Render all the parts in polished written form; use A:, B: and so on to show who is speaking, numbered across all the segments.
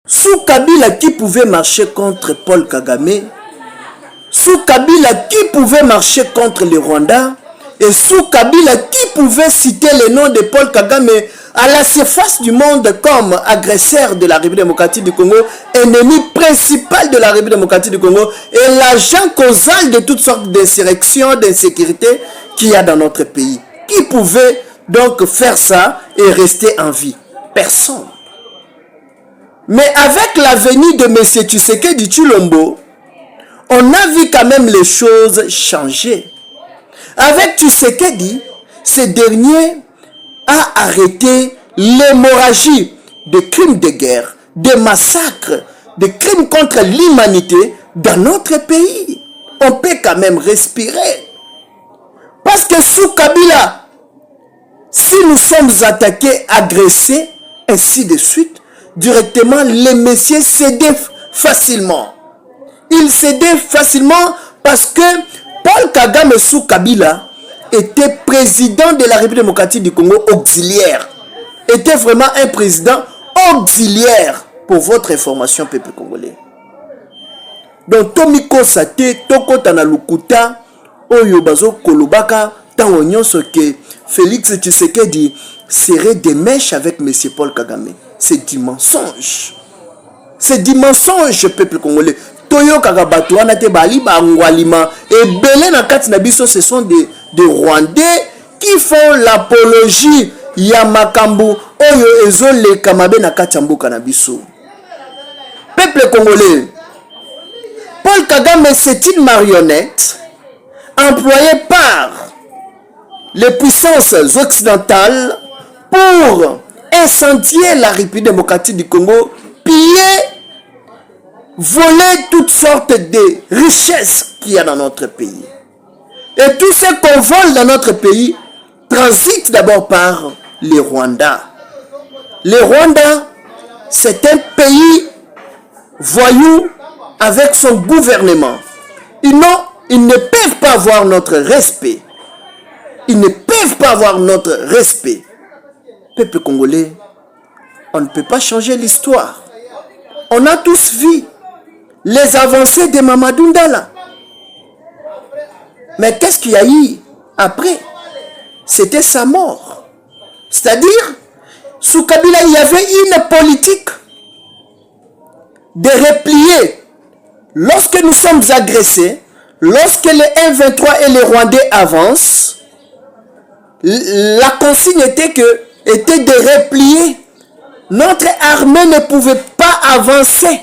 A: Sous Kabila, qui pouvait marcher contre Paul Kagame? Sous Kabila, qui pouvait marcher contre le Rwanda? Et sous Kabila, qui pouvait citer le nom de Paul Kagame à la surface du monde comme agresseur de la République démocratique du Congo, ennemi principal de la République démocratique du Congo et l'agent causal de toutes sortes d'insurrections, d'insécurité qu'il y a dans notre pays? Qui pouvait donc faire ça et rester en vie? Personne. Mais avec la venue de M. Tshisekedi Tshilombo, on a vu quand même les choses changer. Avec Tshisekedi, ce dernier a arrêté l'hémorragie de crimes de guerre, de massacres, de crimes contre l'humanité dans notre pays. On peut quand même respirer. Parce que sous Kabila, si nous sommes attaqués, agressés, ainsi de suite, directement, les messieurs cédaient facilement. Ils cédaient facilement parce que Paul Kagame sous Kabila était président de la République démocratique du Congo auxiliaire. Était vraiment un président auxiliaire pour votre information, peuple congolais. Donc, Tomiko Sate, Toko Tanalukuta, Oyobazo Kolobaka, Tangonyon que Félix Tshisekedi serait des mèches avec M. Paul Kagame. C'est du mensonge. C'est du mensonge, peuple congolais. Toyo Kagabato, Anate Bali, Bangwalima, et Belé Nakati Nabiso, ce sont des Rwandais qui font l'apologie Yamakambu, Oyo Ezo le Kamabe Nakachambu Kanabiso. Peuple congolais, Paul Kagame, c'est une marionnette employée par les puissances occidentales pour incendier la République démocratique du Congo, piller, voler toutes sortes de richesses qu'il y a dans notre pays. Et tout ce qu'on vole dans notre pays transite d'abord par les Rwandais. Les Rwandais, c'est un pays voyou avec son gouvernement. Ils ne peuvent pas avoir notre respect. Ils ne peuvent pas avoir notre respect. Peuple congolais, on ne peut pas changer l'histoire. On a tous vu les avancées de Mamadou Ndala. Mais qu'est-ce qu'il y a eu après? C'était sa mort. C'est-à-dire, sous Kabila, il y avait une politique de replier. Lorsque nous sommes agressés, lorsque les M23 et les Rwandais avancent, la consigne était de replier. Notre armée ne pouvait pas avancer.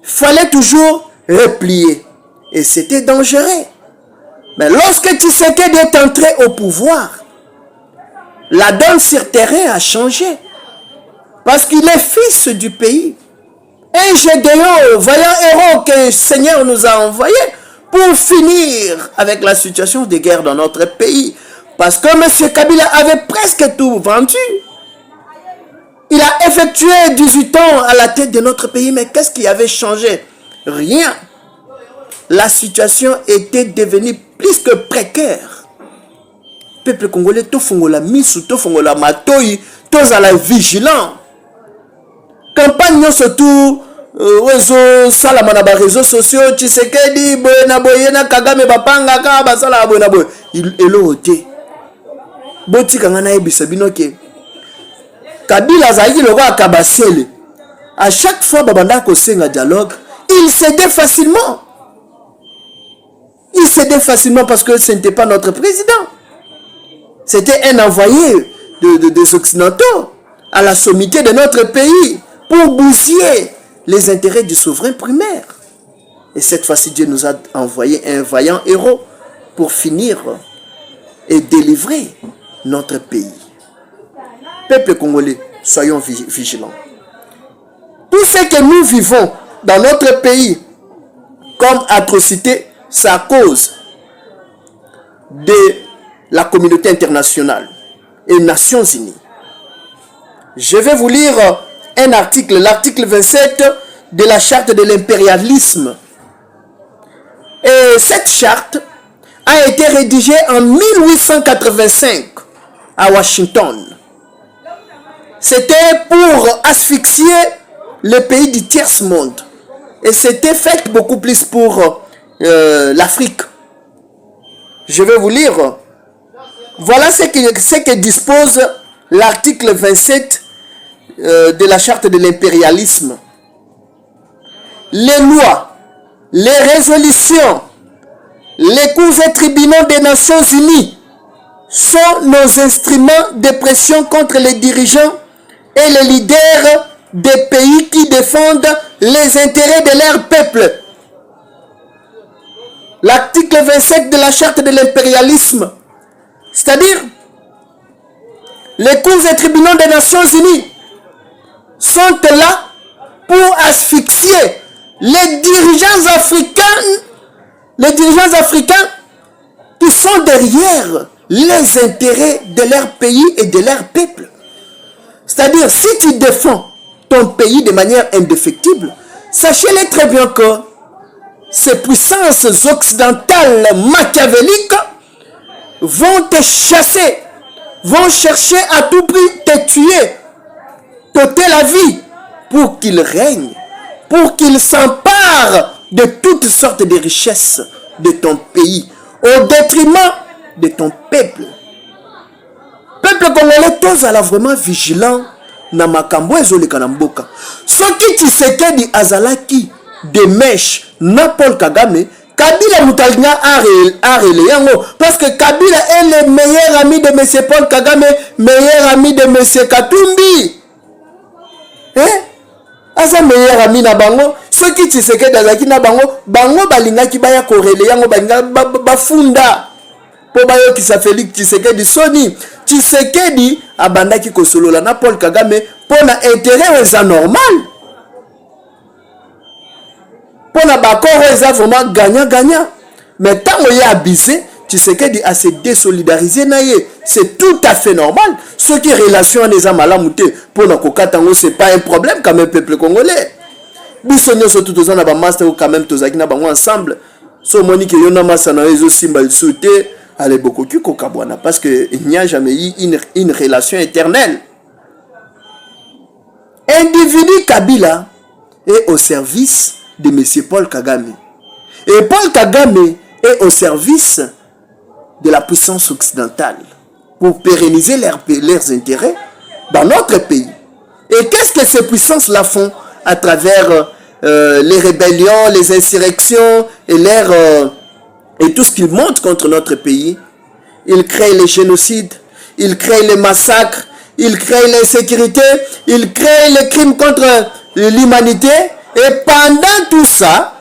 A: Il fallait toujours replier. Et c'était dangereux. Mais lorsque Tshisekedi est entré au pouvoir, la donne sur terrain a changé. Parce qu'il est fils du pays. Un Gédéon, vaillant héros que le Seigneur nous a envoyé pour finir avec la situation de guerre dans notre pays. Parce que M. Kabila avait presque tout vendu. Il a effectué 18 ans à la tête de notre pays, mais qu'est-ce qui avait changé? Rien. La situation était devenue plus que précaire. Peuple congolais, tout fongola misu, tout fongola matoi, tous à la vigilant. Campagne surtout, réseau, salamana ba réseaux sociaux, Tshisekedi, boyena boyena, Kagame bapanga, kabasala boyena boy. Il est l'ôté. Boti kangana ebisa binoke. Kabila zaïki le roi Kabasele. À chaque fois babanda ko senga dialogue, il cédait facilement. Il cédait facilement parce que ce n'était pas notre président. C'était un envoyé des Occidentaux à la sommité de notre pays pour bousiller les intérêts du souverain primaire. Et cette fois-ci, Dieu nous a envoyé un vaillant héros pour finir et délivrer notre pays. Peuple congolais, soyons vigilants. Tout ce que nous vivons dans notre pays comme atrocité, c'est à cause de la communauté internationale et Nations Unies. Je vais vous lire un article, l'article 27 de la charte de l'impérialisme. Et cette charte a été rédigée en 1885 à Washington. C'était pour asphyxier les pays du tiers-monde. Et c'était fait beaucoup plus pour l'Afrique. Je vais vous lire. Voilà ce que dispose l'article 27 de la charte de l'impérialisme. Les lois, les résolutions, les cours et tribunaux des Nations Unies sont nos instruments de pression contre les dirigeants et les leaders des pays qui défendent les intérêts de leur peuple. L'article 27 de la charte de l'impérialisme, c'est-à-dire les cours et tribunaux des Nations Unies, sont là pour asphyxier les dirigeants africains qui sont derrière les intérêts de leur pays et de leur peuple. C'est-à-dire, si tu défends ton pays de manière indéfectible, sachez-le très bien que ces puissances occidentales machiavéliques vont te chasser, vont chercher à tout prix te tuer, t'ôter la vie pour qu'ils règnent, pour qu'ils s'emparent de toutes sortes de richesses de ton pays, au détriment de ton peuple. Peuple congolais, tous à la vraiment vigilant na makambo ezoleka na mboka. Soki Tshisekedi azalaki de mèche na Paul Kagame, Kabila Mutalinga arele yango, parce que Kabila est le meilleur ami de M. Paul Kagame, meilleur ami de M. Katumbi. Aza meilleur ami na bango, soki Tshisekedi azalaki na bango, bango balingaki baya korele yango balinga bafunda. Po bayo ki sa Félix Tshisekedi soni. Tshisekedi abandaki kosolola na Paul Kagame pona intérêt eza normal. Pona bakoro eza vraiment gagnant. Mais tant on y a abusé, Tshisekedi a se désolidariser na ye. C'est tout à fait normal. Ce qui est relation les amalamute pona kokatango, c'est pas un problème quand même peuple congolais. Bisonyo so tout na ba master quand même tozaki na bango ensemble. So monique yona masa na ezo simba sauter. Allez beaucoup kokabwana parce que il n'y a jamais eu une relation éternelle. Individu Kabila est au service de M. Paul Kagame. Et Paul Kagame est au service de la puissance occidentale pour pérenniser leurs intérêts dans notre pays. Et qu'est-ce que ces puissances-là font à travers les rébellions, les insurrections et tout ce qu'ils montrent contre notre pays? Ils créent les génocides, ils créent les massacres, ils créent l'insécurité, ils créent les crimes contre l'humanité. Et pendant tout ça,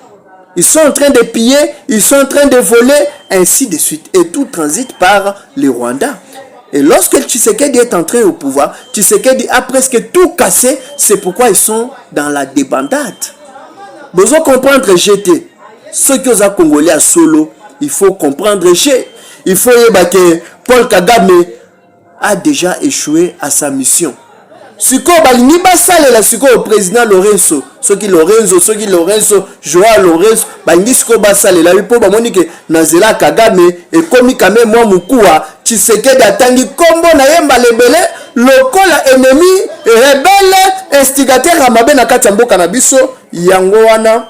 A: ils sont en train de piller, ils sont en train de voler, ainsi de suite. Et tout transite par le Rwanda. Et lorsque Tshisekedi est entré au pouvoir, Tshisekedi a presque tout cassé. C'est pourquoi ils sont dans la débandade. Besoin de comprendre GT. Ceux qui ont Congolais à solo, il faut comprendre G. Il faut que Paul Kagame a déjà échoué à sa mission. Siko balingi basale la siko au président Lorenzo, soki Lorenzo, Joao Lorenzo, balingi siko basale la po ba moni ke nazela Kagame et komi kame moi mukuwa Tshisekedi atangi kombo na yemba lebele lokola ennemi rebelle instigateur amabe na kati mboka na biso yango wana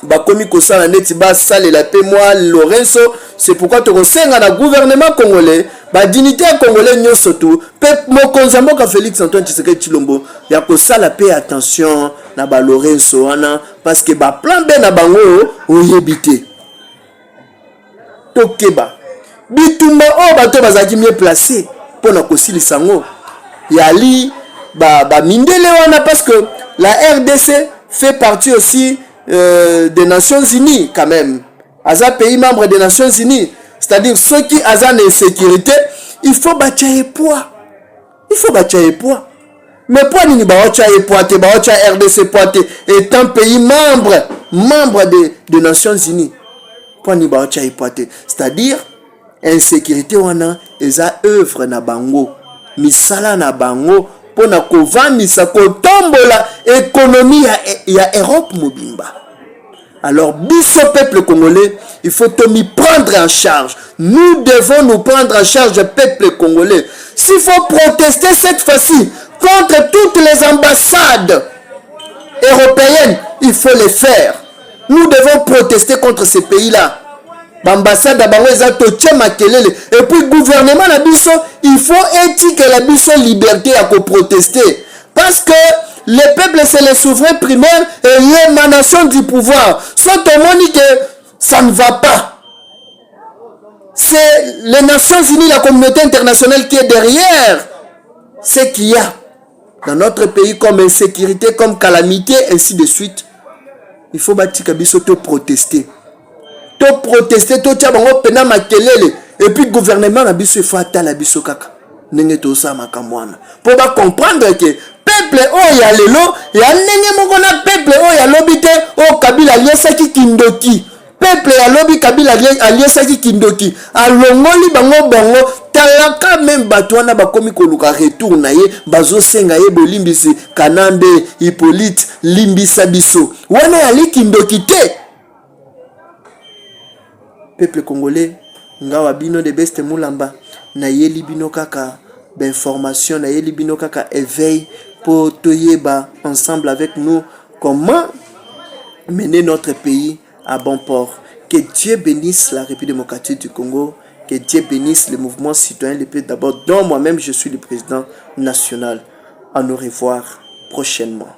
A: bakomi kosala neti basalela pe moi Lorenzo. C'est pourquoi tu resenga na gouvernement congolais ba dignité congolais nyonso tu pe mokonzi mboka Félix Antoine Tshisekedi Tshilombo ya kosala pe attention na ba Lorenzo wana parce que ba plan B na bango oyebite tokeba bitumba o bato bazaki mieux placé pour na kosilisa ngo yali ba mindele wana parce que la RDC fait partie aussi des Nations Unies quand même. Aza pays membre des Nations Unies. C'est-à-dire ceux qui ont une insécurité, il faut bâtir poids. Il faut bâtir poids. Mais poids ni bâtir poids, te bâtir RDC poids est un pays membre des Nations Unies. Poids ni bâtir poids. C'est-à-dire insécurité wana eza œuvre na bango. Misala na bango pona kovamisa kotombola économie ya Europe mobimba. Alors, biso peuple congolais, il faut nous prendre en charge. Nous devons nous prendre en charge, peuple congolais. S'il faut protester cette fois-ci contre toutes les ambassades européennes, il faut les faire. Nous devons protester contre ces pays-là. L'ambassade et puis gouvernement la biso, il faut éthique la biso liberté à protester. Parce que le peuple c'est le souverain primaire et l'émanation du pouvoir. Soit tout le monde dit que ça ne va pas. C'est les Nations Unies, la communauté internationale qui est derrière ce qu'il y a dans notre pays comme insécurité, comme calamité, ainsi de suite. Il faut bâtir biso te protester. To protester, to tia bango pena makelele. Et puis gouvernement na biso il faut atala biso kaka. Nenge to sa makamwana. Pour ba comprendre que peuple o ya lelo, ya nenge moko na peuple o ya lobite o Kabila liesaki kindoki. Peuple ya lobi Kabila liesaki kindoki. Alongoli bango bango talaka même batwana bakomi koluka retour na ye bazo senga ye bolimbisi Kanambe Hippolyte limbisa biso. Wana ya likindoki te. Peuple congolais, ngawa bino de beste mulamba, na yeli bino kaka d'information, na yeli bino kaka éveil pour toyeba ensemble avec nous comment mener notre pays à bon port. Que Dieu bénisse la République démocratique du Congo, que Dieu bénisse le mouvement citoyen le plus d'abord, dont moi-même je suis le président national. À nous revoir prochainement.